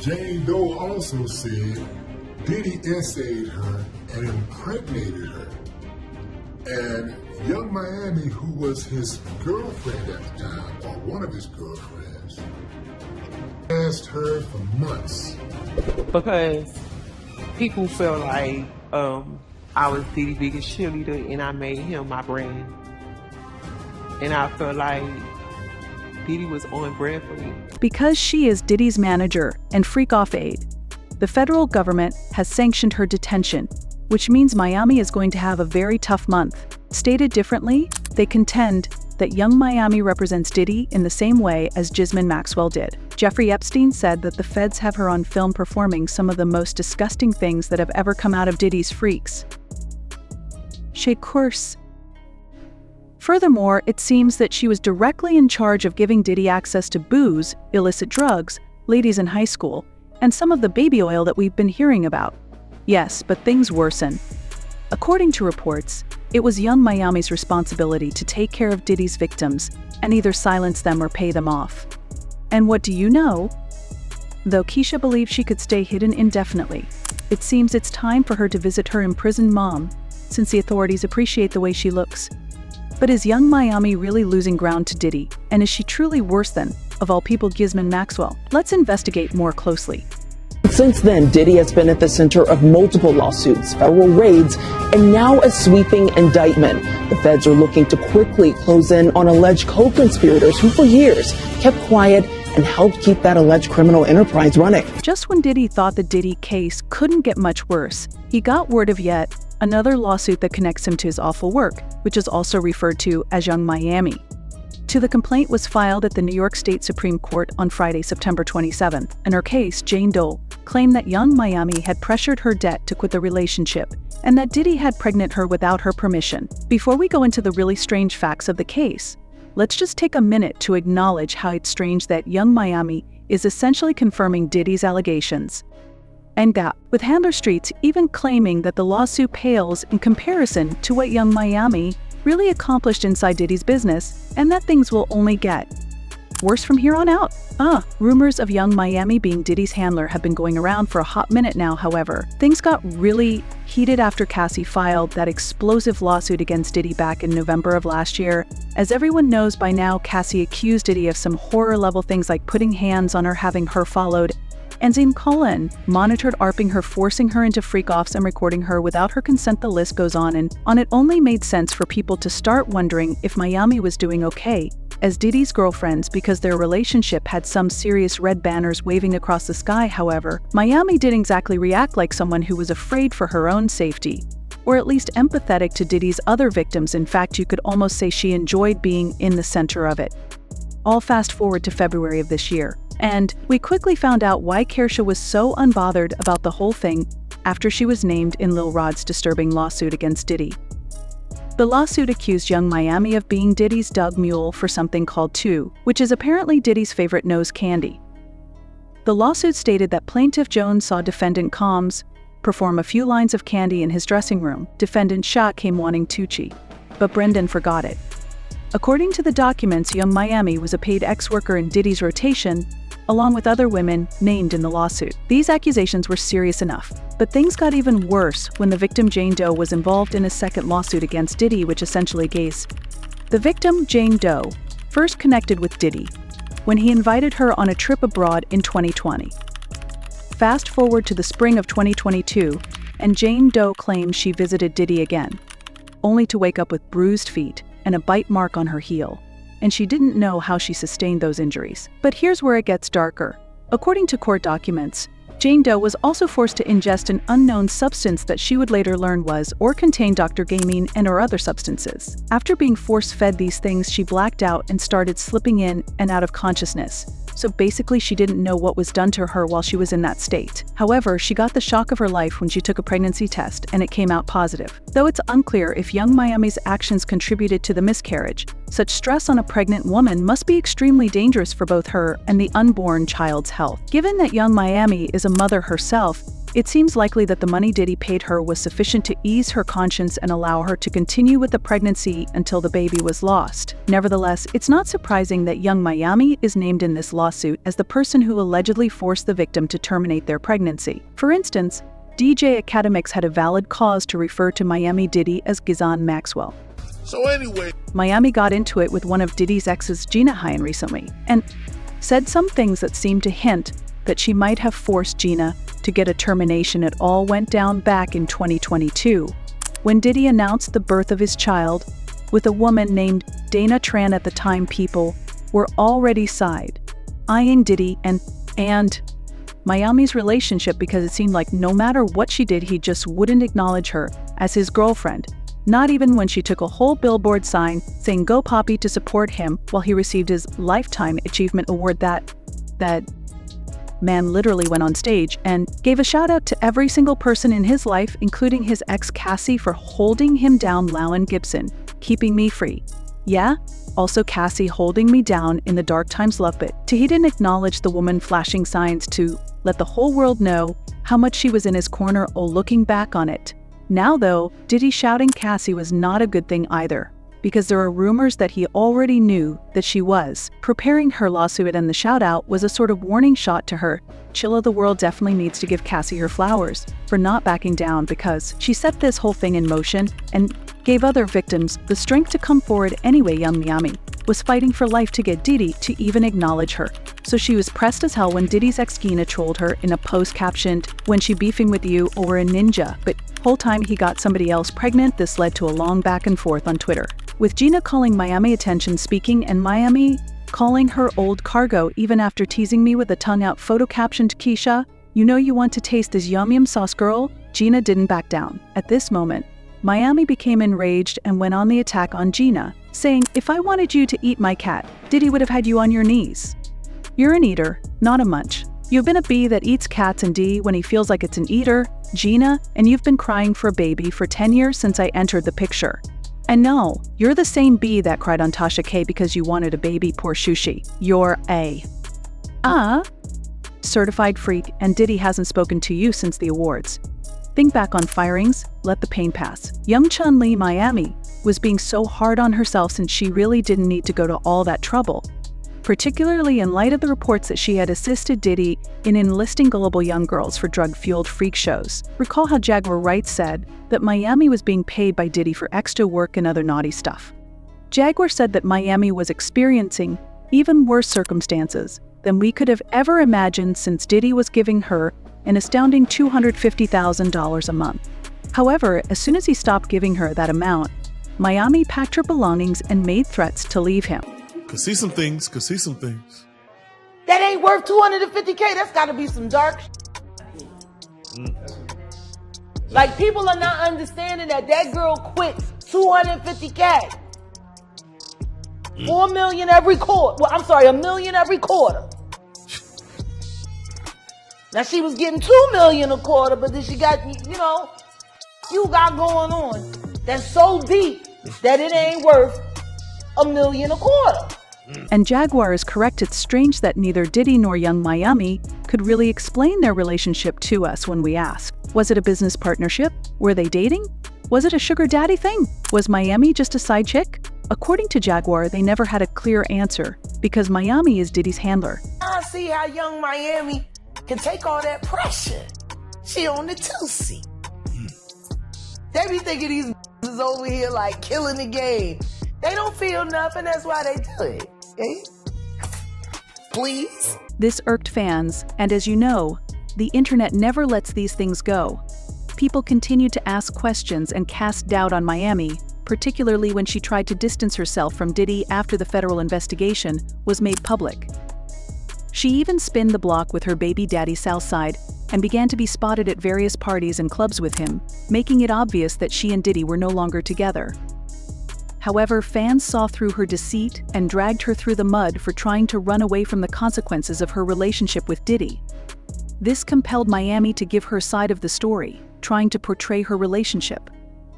Jane Doe also said Diddy insane her and impregnated her. And Young Miami, who was his girlfriend at the time, or one of his girlfriends, asked her for months. Because people feel like I was Diddy's biggest cheerleader and I made him my brand. And I feel like Diddy was on brand for me. Because she is Diddy's manager and freak-off aide, the federal government has sanctioned her detention, which means Miami is going to have a very tough month. Stated differently, they contend that Young Miami represents Diddy in the same way as Ghislaine Maxwell did. Jeffrey Epstein said that the feds have her on film performing some of the most disgusting things that have ever come out of Diddy's freaks. Chez course. Furthermore, it seems that she was directly in charge of giving Diddy access to booze, illicit drugs, ladies in high school, and some of the baby oil that we've been hearing about. Yes, but things worsen. According to reports, it was Young Miami's responsibility to take care of Diddy's victims and either silence them or pay them off. And what do you know? Though Keisha believed she could stay hidden indefinitely, it seems it's time for her to visit her imprisoned mom, since the authorities appreciate the way she looks. But is Young Miami really losing ground to Diddy? And is she truly worse than, of all people, Ghislaine Maxwell? Let's investigate more closely. Since then, Diddy has been at the center of multiple lawsuits, federal raids, and now a sweeping indictment. The feds are looking to quickly close in on alleged co-conspirators who for years kept quiet and helped keep that alleged criminal enterprise running. Just when Diddy thought the Diddy case couldn't get much worse, he got word of yet another lawsuit that connects him to his awful work, which is also referred to as Young Miami. The complaint was filed at the New York State Supreme Court on Friday, September 27th. In her case, Jane Doe claimed that Young Miami had pressured her debt to quit the relationship and that Diddy had pregnant her without her permission. Before we go into the really strange facts of the case, let's just take a minute to acknowledge how it's strange that Young Miami is essentially confirming Diddy's allegations. And that, with Handler Streets even claiming that the lawsuit pales in comparison to what Young Miami really accomplished inside Diddy's business, and that things will only get worse from here on out. Rumors of Young Miami being Diddy's handler have been going around for a hot minute now. However, things got really heated after Cassie filed that explosive lawsuit against Diddy back in November of last year. As everyone knows by now, Cassie accused Diddy of some horror-level things like putting hands on her, having her followed, and Zane Cullen monitored ARPing her, forcing her into freak-offs and recording her without her consent. The list goes on and on. It only made sense for people to start wondering if Miami was doing okay as Diddy's girlfriends because their relationship had some serious red banners waving across the sky. However, Miami didn't exactly react like someone who was afraid for her own safety, or at least empathetic to Diddy's other victims. In fact, you could almost say she enjoyed being in the center of it. All fast forward to February of this year, and we quickly found out why Caresha was so unbothered about the whole thing after she was named in Lil Rod's disturbing lawsuit against Diddy. The lawsuit accused Young Miami of being Diddy's dog mule for something called Two, which is apparently Diddy's favorite nose candy. The lawsuit stated that Plaintiff Jones saw defendant Combs perform a few lines of candy in his dressing room. Defendant Shah came wanting Tucci, but Brendan forgot it. According to the documents, Young Miami was a paid ex-worker in Diddy's rotation, along with other women named in the lawsuit. These accusations were serious enough, but things got even worse when the victim Jane Doe was involved in a second lawsuit against Diddy, which essentially gays. The victim, Jane Doe, first connected with Diddy when he invited her on a trip abroad in 2020. Fast forward to the spring of 2022, and Jane Doe claims she visited Diddy again, only to wake up with bruised feet and a bite mark on her heel, and she didn't know how she sustained those injuries. But here's where it gets darker. According to court documents, Jane Doe was also forced to ingest an unknown substance that she would later learn was or contained Dr. Gamine and/or other substances. After being force-fed these things, she blacked out and started slipping in and out of consciousness. So basically, she didn't know what was done to her while she was in that state. However, she got the shock of her life when she took a pregnancy test and it came out positive. Though it's unclear if Young Miami's actions contributed to the miscarriage, such stress on a pregnant woman must be extremely dangerous for both her and the unborn child's health. Given that Young Miami is a mother herself, It seems likely that the money Diddy paid her was sufficient to ease her conscience and allow her to continue with the pregnancy until the baby was lost. Nevertheless, it's not surprising that Young Miami is named in this lawsuit as the person who allegedly forced the victim to terminate their pregnancy. For instance, DJ Academics had a valid cause to refer to Miami Diddy as Ghislaine Maxwell. So anyway, Miami got into it with one of Diddy's exes, Gina Hine, recently, and said some things that seemed to hint that she might have forced Gina to get a termination. It all went down back in 2022, when Diddy announced the birth of his child with a woman named Dana Tran. At the time, people were already eyeing Diddy and Miami's relationship because it seemed like no matter what she did, he just wouldn't acknowledge her as his girlfriend. Not even when she took a whole billboard sign saying "Go Poppy" to support him while he received his Lifetime Achievement Award. That man literally went on stage and gave a shout out to every single person in his life, including his ex Cassie for holding him down. Lowen Gibson, keeping me free. Yeah, also Cassie holding me down in the dark times. Love it. He didn't acknowledge the woman flashing signs to let the whole world know how much she was in his corner. Oh, looking back on it now, though, Diddy shouting Cassie was not a good thing either, because there are rumors that he already knew that she was preparing her lawsuit, and the shout-out was a sort of warning shot to her. Chilla, the world definitely needs to give Cassie her flowers for not backing down, because she set this whole thing in motion and gave other victims the strength to come forward anyway. Young Miami was fighting for life to get Diddy to even acknowledge her. So she was pressed as hell when Diddy's ex Gina trolled her in a post captioned, "When she beefing with you over a ninja," but whole time he got somebody else pregnant. This led to a long back and forth on Twitter, with Gina calling Miami attention speaking and Miami calling her old cargo, even after teasing me with a tongue out photo captioned, "Keisha, you know you want to taste this yum yum sauce, girl." Gina didn't back down. At this moment, Miami became enraged and went on the attack on Gina, saying, "If I wanted you to eat my cat, Diddy would have had you on your knees. You're an eater, not a munch. You've been a bee that eats cats and D when he feels like it's an eater, Gina, and you've been crying for a baby for 10 years since I entered the picture. And no, you're the same bee that cried on Tasha K because you wanted a baby, poor Shushi. You're a certified freak, and Diddy hasn't spoken to you since the awards. Think back on firings, let the pain pass." Young Chun-Li Miami was being so hard on herself since she really didn't need to go to all that trouble, particularly in light of the reports that she had assisted Diddy in enlisting gullible young girls for drug-fueled freak shows. Recall how Jaguar Wright said that Miami was being paid by Diddy for extra work and other naughty stuff. Jaguar said that Miami was experiencing even worse circumstances than we could have ever imagined, since Diddy was giving her an astounding $250,000 a month. However, as soon as he stopped giving her that amount, Miami packed her belongings and made threats to leave him. Could see some things. That ain't worth $250K. That's gotta be some dark Like, people are not understanding that girl quit $250K. $4 million every quarter. Well, I'm sorry, $1 million every quarter. Now she was getting $2 million a quarter, but then she got, you got going on that's so deep that it ain't worth $1 million a quarter. And Jaguar is correct. It's strange that neither Diddy nor Young Miami could really explain their relationship to us when we asked. Was it a business partnership? Were they dating? Was it a sugar daddy thing? Was Miami just a side chick? According to Jaguar, they never had a clear answer because Miami is Diddy's handler. I see how Young Miami can take all that pressure. She on the two-seat. They be thinking these is over here like killing the game. They don't feel nothing, that's why they do it. Okay? Please? This irked fans, and as you know, the internet never lets these things go. People continued to ask questions and cast doubt on Miami, particularly when she tried to distance herself from Diddy after the federal investigation was made public. She even spinned the block with her baby daddy Southside and began to be spotted at various parties and clubs with him, making it obvious that she and Diddy were no longer together. However, fans saw through her deceit and dragged her through the mud for trying to run away from the consequences of her relationship with Diddy. This compelled Miami to give her side of the story, trying to portray her relationship.